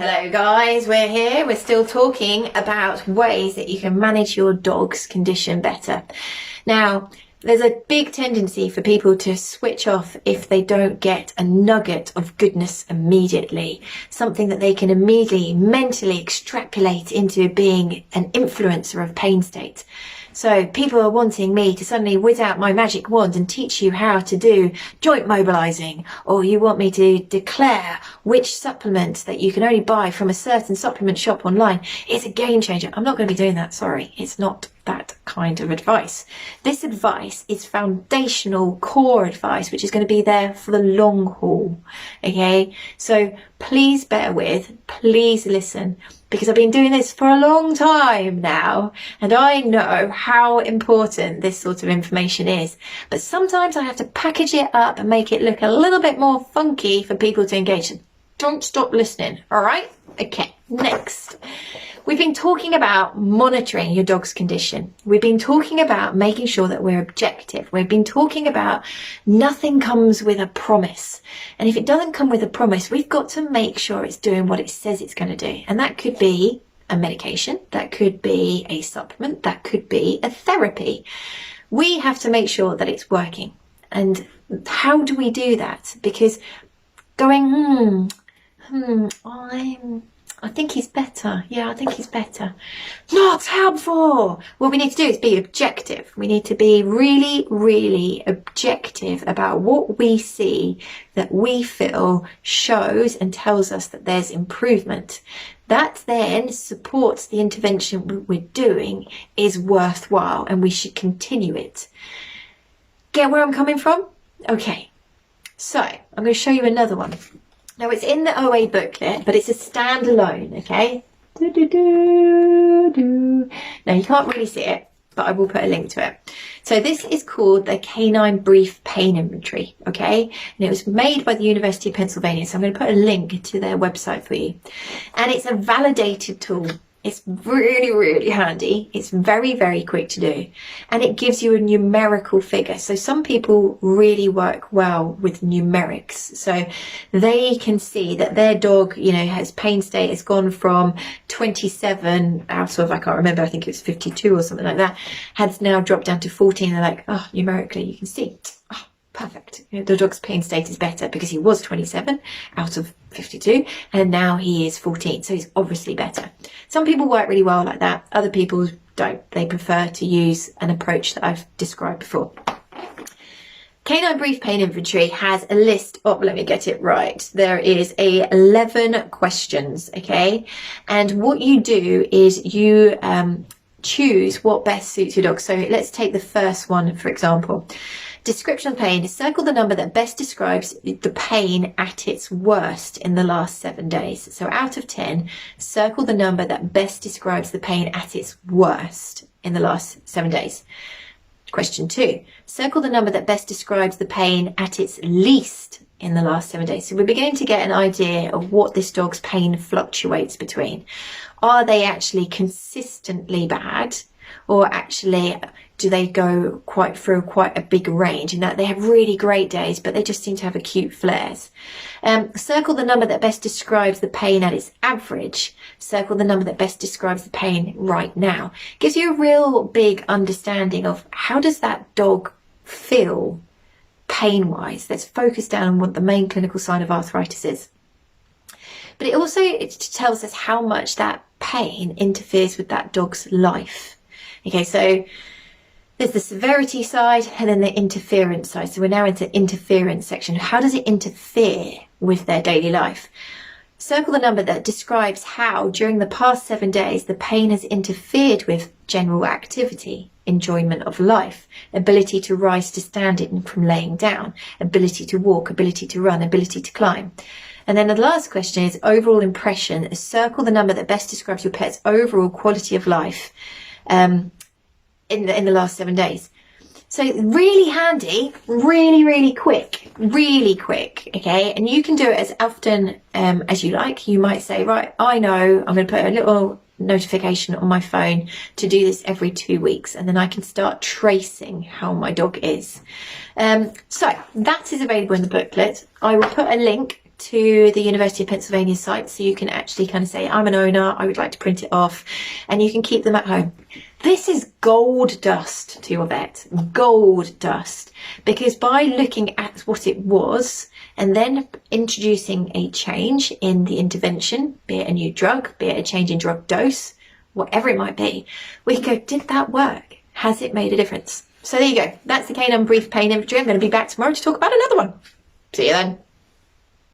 Hello guys, we're here. We're still talking about ways that you can manage your dog's condition better. Now, there's a big tendency for people to switch off if they don't get a nugget of goodness immediately, something that they can immediately mentally extrapolate into being an influencer of pain state. So people are wanting me to suddenly whiz out my magic wand and teach you how to do joint mobilizing, or you want me to declare which supplement that you can only buy from a certain supplement shop online. It's a game changer. I'm not going to be doing that. Sorry. It's not that kind of advice. This advice is foundational core advice, which is going to be there for the long haul. Okay. So please bear with, please listen, because I've been doing this for a long time now, and I know how important this sort of information is. But sometimes I have to package it up and make it look a little bit more funky for people to engage in. Don't stop listening, all right? Okay, next. We've been talking about monitoring your dog's condition. We've been talking about making sure that we're objective. We've been talking about nothing comes with a promise. And if it doesn't come with a promise, we've got to make sure it's doing what it says it's going to do. And that could be a medication, that could be a supplement, that could be a therapy. We have to make sure that it's working. And how do we do that? Because going, I think he's better. Yeah, I think he's better. Not helpful. What we need to do is be objective. We need to be really, really objective about what we see that we feel shows and tells us that there's improvement. That then supports the intervention we're doing is worthwhile, and we should continue it. Get where I'm coming from? Okay. So I'm going to show you another one. Now, it's in the OA booklet, but it's a standalone, okay? Now, you can't really see it, but I will put a link to it. So this is called the Canine Brief Pain Inventory, okay? And it was made by the University of Pennsylvania, so I'm going to put a link to their website for you. And it's a validated tool. It's really, really handy. It's very, very quick to do. And it gives you a numerical figure. So some people really work well with numerics. So they can see that their dog, has pain state has gone from 27 out of, I can't remember, I think it was 52 or something like that, has now dropped down to 14. They're like, oh, numerically, you can see. Oh, perfect. The dog's pain state is better because he was 27 out of 52 and now he is 14. So he's obviously better. Some people work really well like that. Other people don't. They prefer to use an approach that I've described before. Canine Brief Pain Inventory has a list of, let me get it right. There is 11 questions, okay? And what you do is you choose what best suits your dog. So let's take the first one, for example. Description of pain. Circle the number that best describes the pain at its worst in the last 7 days. So out of 10, circle the number that best describes the pain at its worst in the last 7 days. Question 2. Circle the number that best describes the pain at its least in the last 7 days. So we're beginning to get an idea of what this dog's pain fluctuates between. Are they actually consistently bad? Or actually, do they go through quite a big range in that they have really great days, but they just seem to have acute flares? Circle the number that best describes the pain at its average. Circle the number that best describes the pain right now. Gives you a real big understanding of how does that dog feel pain-wise. Let's focus down on what the main clinical sign of arthritis is. But it tells us how much that pain interferes with that dog's life. Okay, so there's the severity side and then the interference side. So we're now into interference section. How does it interfere with their daily life? Circle the number that describes how during the past 7 days the pain has interfered with general activity, enjoyment of life, ability to rise to standing from laying down, ability to walk, ability to run, ability to climb. And then the last question is overall impression. Circle the number that best describes your pet's overall quality of life in the last 7 days. So really handy, really quick, okay? And you can do it as often as you like. You might say, right, I know I'm going to put a little notification on my phone to do this every 2 weeks, and then I can start tracing how my dog is. So that is available in the booklet. I will put a link to the University of Pennsylvania site, so you can actually kind of say, I'm an owner, I would like to print it off, and you can keep them at home. This is gold dust to your vet, gold dust, because by looking at what it was and then introducing a change in the intervention, be it a new drug, be it a change in drug dose, whatever it might be, we go, did that work? Has it made a difference? So there you go. That's the Canine Brief Pain Inventory. I'm going to be back tomorrow to talk about another one. See you then.